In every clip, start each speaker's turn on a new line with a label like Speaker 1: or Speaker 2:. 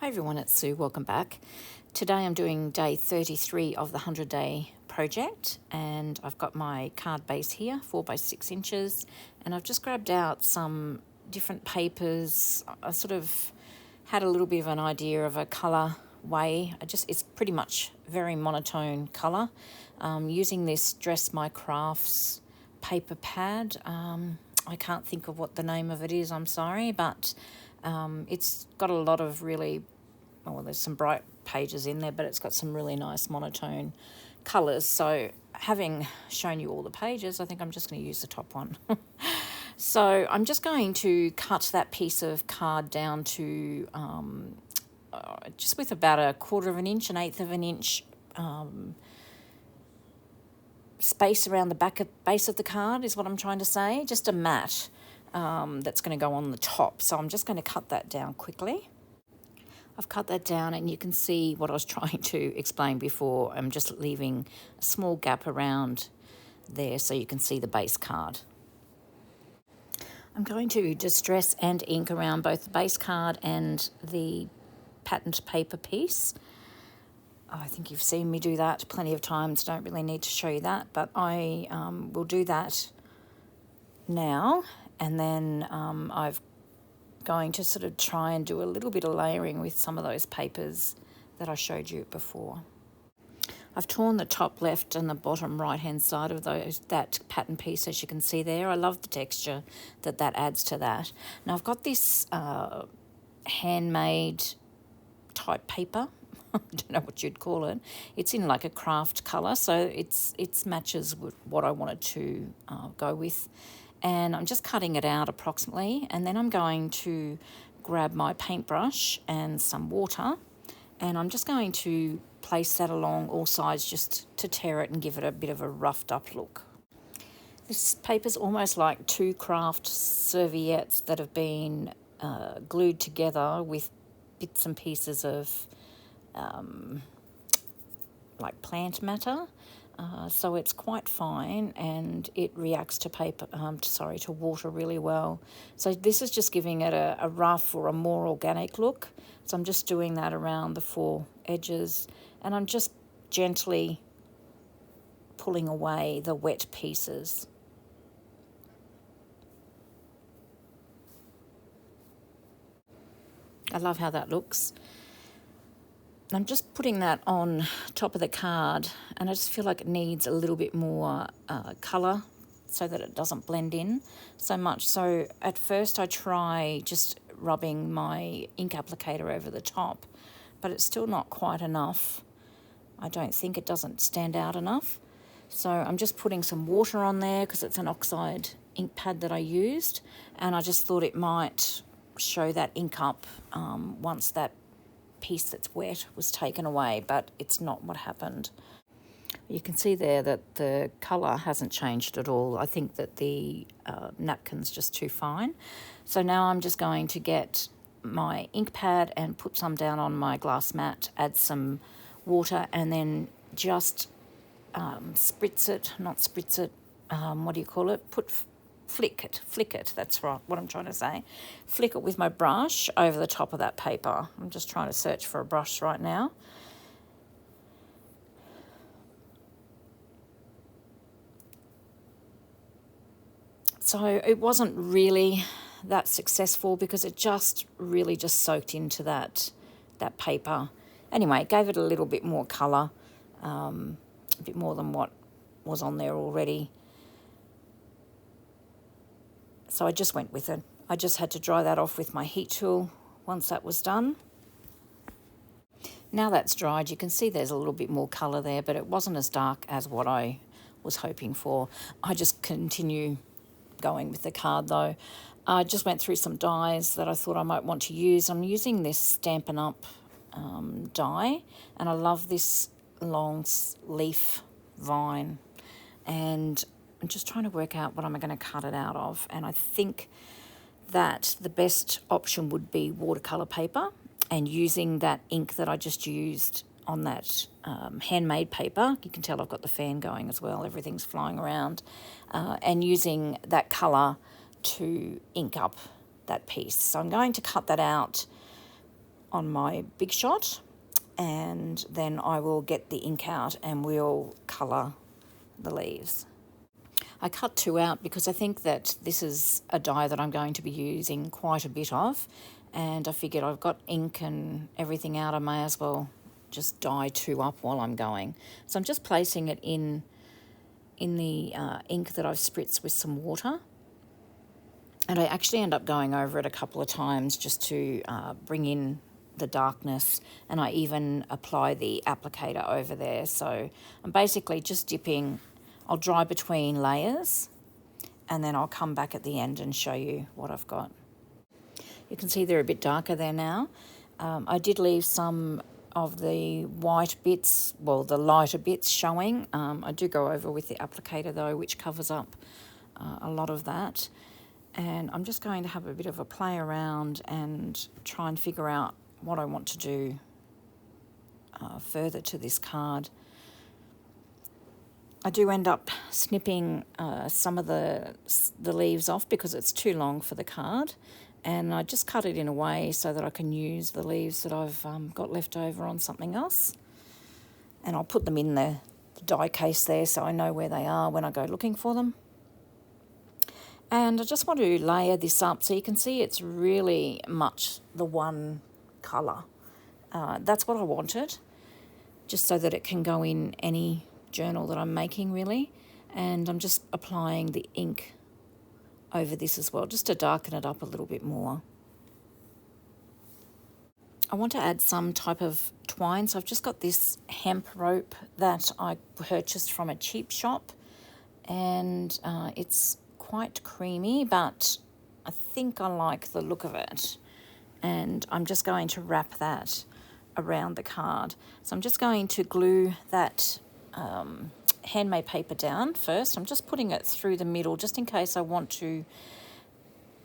Speaker 1: Hi everyone, it's Sue. Welcome back. Today I'm doing day 33 of the 100-day project, and I've got my card base here, 4 by 6 inches, and I've just grabbed out some different papers. I sort of had a little bit of an idea of a colour way. It's pretty much very monotone colour. Using this Dress My Crafts paper pad. I can't think of what the name of it is, I'm sorry, but it's got a lot of really, well, there's some bright pages in there, but it's got some really nice monotone colours. So having shown you all the pages, I think I'm just going to use the top one. So I'm just going to cut that piece of card down to just with about 1/4 of an inch, 1/8 of an inch space around the base of the card is what I'm trying to say, just a mat that's going to go on the top. So I'm just going to cut that down quickly. I've cut that down and you can see what I was trying to explain before. I'm just leaving a small gap around there so you can see the base card. I'm going to distress and ink around both the base card and the patterned paper piece. I think you've seen me do that plenty of times, don't really need to show you that, but I will do that now, and then I'm going to sort of try and do a little bit of layering with some of those papers that I showed you before. I've torn the top left and the bottom right hand side of that pattern piece, as you can see there. I love the texture that adds to that. Now I've got this handmade type paper. I don't know what you'd call it. It's in like a craft colour, so it matches with what I wanted to go with. And I'm just cutting it out approximately, and then I'm going to grab my paintbrush and some water, and I'm just going to place that along all sides just to tear it and give it a bit of a roughed up look. This paper's almost like 2 craft serviettes that have been glued together with bits and pieces of like plant matter, so it's quite fine and it reacts to to water really well. So this is just giving it a rough or a more organic look. So I'm just doing that around the 4 edges, and I'm just gently pulling away the wet pieces. I love how that looks. I'm just putting that on top of the card, and I just feel like it needs a little bit more colour so that it doesn't blend in so much. So at first I try just rubbing my ink applicator over the top, but it's still not quite enough. I don't think it doesn't stand out enough. So I'm just putting some water on there because it's an oxide ink pad that I used, and I just thought it might show that ink up once that piece that's wet was taken away, but it's not what happened. You can see there that the colour hasn't changed at all. I think that the napkin's just too fine. So now I'm just going to get my ink pad and put some down on my glass mat, add some water, and then just flick it, that's right, what I'm trying to say. Flick it with my brush over the top of that paper. I'm just trying to search for a brush right now. So it wasn't really that successful because it just really soaked into that paper. Anyway, it gave it a little bit more colour, a bit more than what was on there already. So I just went with it. I just had to dry that off with my heat tool once that was done. Now that's dried, you can see there's a little bit more colour there, but it wasn't as dark as what I was hoping for. I just continue going with the card though. I just went through some dies that I thought I might want to use. I'm using this Stampin' Up die, and I love this long leaf vine, and I'm just trying to work out what I'm going to cut it out of, and I think that the best option would be watercolour paper, and using that ink that I just used on that handmade paper. You can tell I've got the fan going as well, everything's flying around, and using that colour to ink up that piece. So I'm going to cut that out on my Big Shot, and then I will get the ink out and we'll colour the leaves. I cut 2 out because I think that this is a dye that I'm going to be using quite a bit of, and I figured I've got ink and everything out, I may as well just dye 2 up while I'm going. So I'm just placing it in the ink that I've spritzed with some water, and I actually end up going over it a couple of times just to bring in the darkness, and I even apply the applicator over there. So I'm basically just dipping. I'll dry between layers and then I'll come back at the end and show you what I've got. You can see they're a bit darker there now. I did leave some of the white bits, well, the lighter bits showing. I do go over with the applicator though, which covers up a lot of that. And I'm just going to have a bit of a play around and try and figure out what I want to do further to this card. I do end up snipping some of the leaves off because it's too long for the card, and I just cut it in a way so that I can use the leaves that I've got left over on something else, and I'll put them in the die case there so I know where they are when I go looking for them. And I just want to layer this up so you can see it's really much the one colour. That's what I wanted, just so that it can go in any journal that I'm making really. And I'm just applying the ink over this as well, just to darken it up a little bit more. I want to add some type of twine, so I've just got this hemp rope that I purchased from a cheap shop, and it's quite creamy, but I think I like the look of it, and I'm just going to wrap that around the card. So I'm just going to glue that handmade paper down first. I'm just putting it through the middle just in case I want to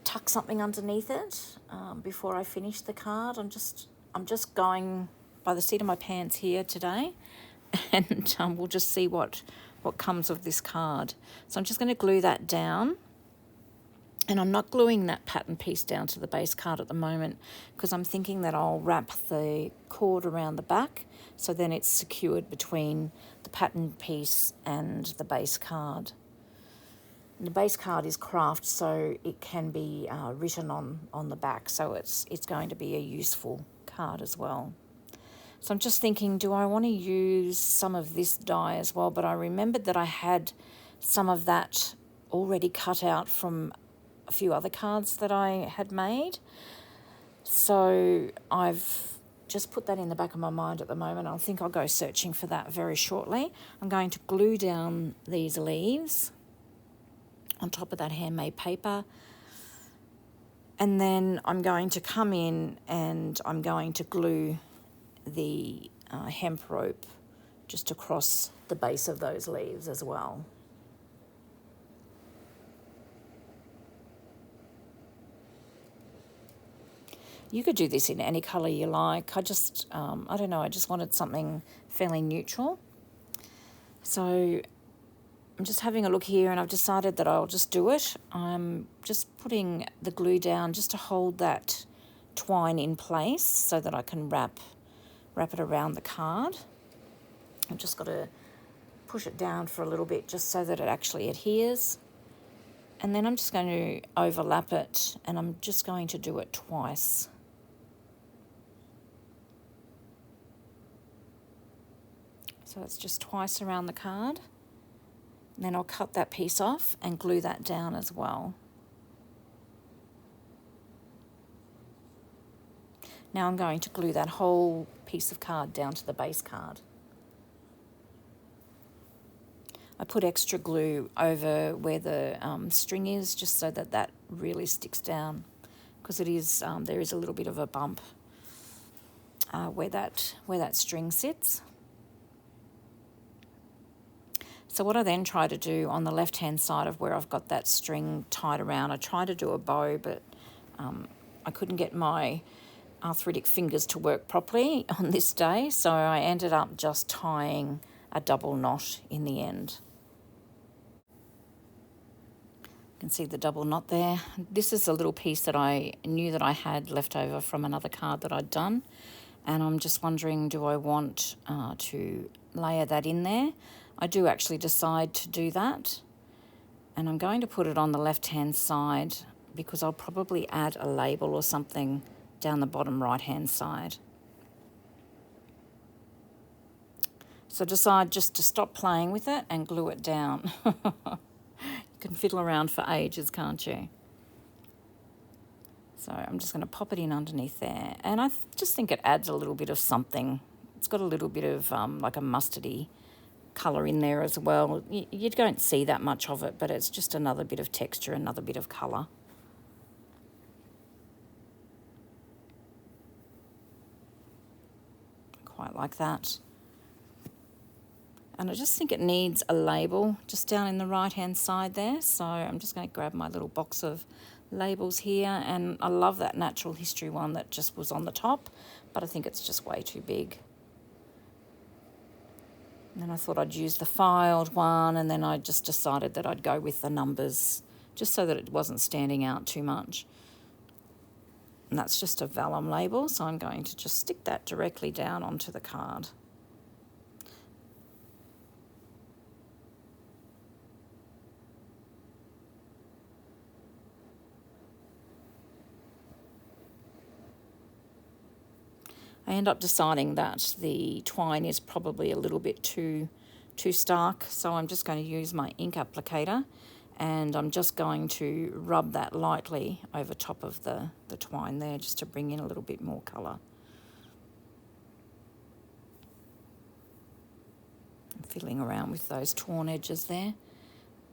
Speaker 1: tuck something underneath it before I finish the card. I'm just going by the seat of my pants here today, and we'll just see what comes of this card. So I'm just going to glue that down, and I'm not gluing that pattern piece down to the base card at the moment because I'm thinking that I'll wrap the cord around the back so then it's secured between the pattern piece and the base card. And the base card is craft, so it can be written on the back, so it's going to be a useful card as well. So I'm just thinking, do I want to use some of this die as well? But I remembered that I had some of that already cut out from a few other cards that I had made. So I've just put that in the back of my mind at the moment. I think I'll go searching for that very shortly. I'm going to glue down these leaves on top of that handmade paper. And then I'm going to come in and I'm going to glue the hemp rope just across the base of those leaves as well. You could do this in any colour you like. I don't know, I just wanted something fairly neutral. So I'm just having a look here and I've decided that I'll just do it. I'm just putting the glue down just to hold that twine in place so that I can wrap it around the card. I've just got to push it down for a little bit just so that it actually adheres. And then I'm just going to overlap it, and I'm just going to do it twice. So it's just twice around the card. And then I'll cut that piece off and glue that down as well. Now I'm going to glue that whole piece of card down to the base card. I put extra glue over where the string is just so that that really sticks down, because it is there is a little bit of a bump where that string sits. So what I then try to do on the left-hand side of where I've got that string tied around, I try to do a bow, but I couldn't get my arthritic fingers to work properly on this day, so I ended up just tying a double knot in the end. can see the double knot there. This is a little piece that I knew that I had left over from another card that I'd done, and I'm just wondering, do I want to layer that in there? I do actually decide to do that, and I'm going to put it on the left-hand side because I'll probably add a label or something down the bottom right-hand side. So decide just to stop playing with it and glue it down. You can fiddle around for ages, can't you? So I'm just going to pop it in underneath there. And I just think it adds a little bit of something. It's got a little bit of like a mustardy colour in there as well. You don't see that much of it, but it's just another bit of texture, another bit of colour. Quite like that. And I just think it needs a label just down in the right-hand side there. So I'm just going to grab my little box of labels here. And I love that natural history one that just was on the top, but I think it's just way too big. And then I thought I'd use the filed one, and then I just decided that I'd go with the numbers just so that it wasn't standing out too much. And that's just a vellum label, so I'm going to just stick that directly down onto the card. I end up deciding that the twine is probably a little bit too stark, so I'm just going to use my ink applicator, and I'm just going to rub that lightly over top of the twine there just to bring in a little bit more colour. I'm fiddling around with those torn edges there.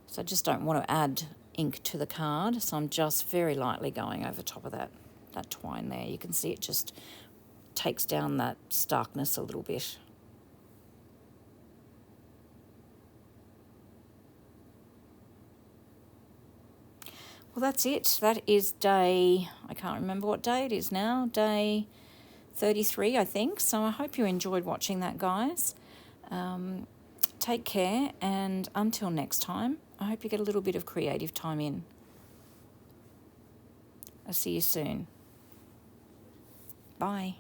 Speaker 1: So I just don't want to add ink to the card, so I'm just very lightly going over top of that twine there. You can see it just takes down that starkness a little bit. Well, that's it. That is day, I can't remember what day it is now, day 33, I think. So I hope you enjoyed watching that, guys. Take care, and until next time, I hope you get a little bit of creative time in. I'll see you soon. Bye.